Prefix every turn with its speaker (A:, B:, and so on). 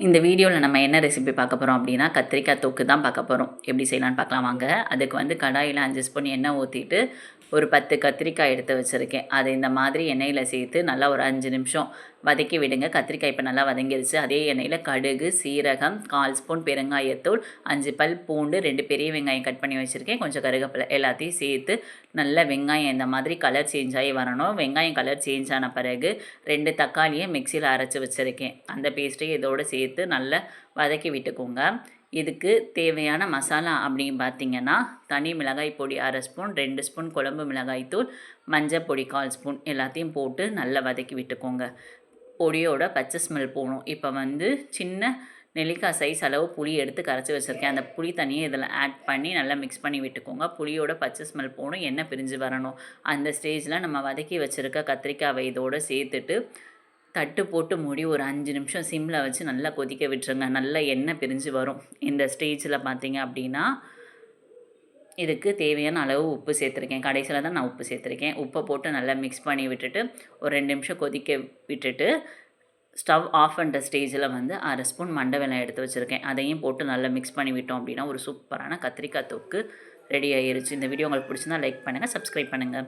A: இந்த வீடியோவில் நம்ம என்ன ரெசிபி பார்க்க போகிறோம் அப்படின்னா கத்திரிக்காய் தொக்கு தான் பார்க்க போகிறோம். எப்படி செய்யலான்னு பார்க்கலாம் வாங்க. அதுக்கு வந்து கடாயில் 5 ஸ்பூன் எண்ணெய் ஊற்றிட்டு ஒரு 10 கத்திரிக்காய் எடுத்து வச்சுருக்கேன். அதை இந்த மாதிரி எண்ணெயில் சேர்த்து நல்லா ஒரு 5 நிமிஷம் வதக்கி விடுங்க. கத்திரிக்காய் இப்போ நல்லா வதங்கிருச்சு. அதே எண்ணெயில் கடுகு, சீரகம், 1/4 ஸ்பூன் பெருங்காயத்தூள், 5 பல் பூண்டு, 2 பெரிய வெங்காயம் கட் பண்ணி வச்சுருக்கேன், கொஞ்சம் கருவேப்பிலை எல்லாத்தையும் சேர்த்து நல்லா வெங்காயம் இந்த மாதிரி கலர் சேஞ்ச் ஆகி வரணும். வெங்காயம் கலர் சேஞ்ச் ஆன பிறகு 2 தக்காளியை மிக்சியில் அரைச்சி வச்சுருக்கேன். அந்த பேஸ்ட்டையும் இதோடு சேர்த்து நல்லா வதக்கி விட்டுக்கோங்க. இதுக்கு தேவையான மசாலா அப்படின்னு பார்த்தீங்கன்னா தனி மிளகாய் பொடி 1/2 ஸ்பூன், 2 ஸ்பூன் குழம்பு மிளகாய்த்தூள், மஞ்சள் பொடி 1/4 ஸ்பூன் எல்லாத்தையும் போட்டு நல்லா வதக்கி விட்டுக்கோங்க. பொடியோட பச்சை ஸ்மெல் போகணும். இப்போ வந்து சின்ன நெல்லிக்காய் சைஸ் அளவு புளி எடுத்து கரைச்சி வச்சுருக்கேன். அந்த புளி தண்ணியை இதில் ஆட் பண்ணி நல்லா மிக்ஸ் பண்ணி விட்டுக்கோங்க. புளியோட பச்சை ஸ்மெல் போகணும், எண்ணெய் பிரிஞ்சு வரணும். அந்த ஸ்டேஜில் நம்ம வதக்கி வச்சுருக்க கத்திரிக்காவை இதோடு சேர்த்துட்டு தட்டு போட்டு மூடி ஒரு 5 நிமிஷம் சிம்மில் வச்சு நல்லா கொதிக்க விட்டுருங்க. நல்லா எண்ணெய் பிரிஞ்சு வரும். இந்த ஸ்டேஜில் பார்த்தீங்க அப்படின்னா இதுக்கு தேவையான அளவு உப்பு சேர்த்துருக்கேன். கடைசியில் தான் நான் உப்பு சேர்த்துருக்கேன். உப்பை போட்டு நல்லா மிக்ஸ் பண்ணி விட்டுட்டு ஒரு 2 நிமிஷம் கொதிக்க விட்டுட்டு ஸ்டவ் ஆஃப் பண்ணுற ஸ்டேஜில் வந்து 1/2 ஸ்பூன் மண்டை வெல்லம் எடுத்து வச்சுருக்கேன். அதையும் போட்டு நல்லா மிக்ஸ் பண்ணி விட்டோம் அப்படின்னா ஒரு சூப்பரான கத்திரிக்காய் தொக்கு ரெடி ஆகிருச்சு. இந்த வீடியோ உங்களுக்கு பிடிச்சிருந்தா லைக் பண்ணுங்கள், சப்ஸ்கிரைப் பண்ணுங்கள்.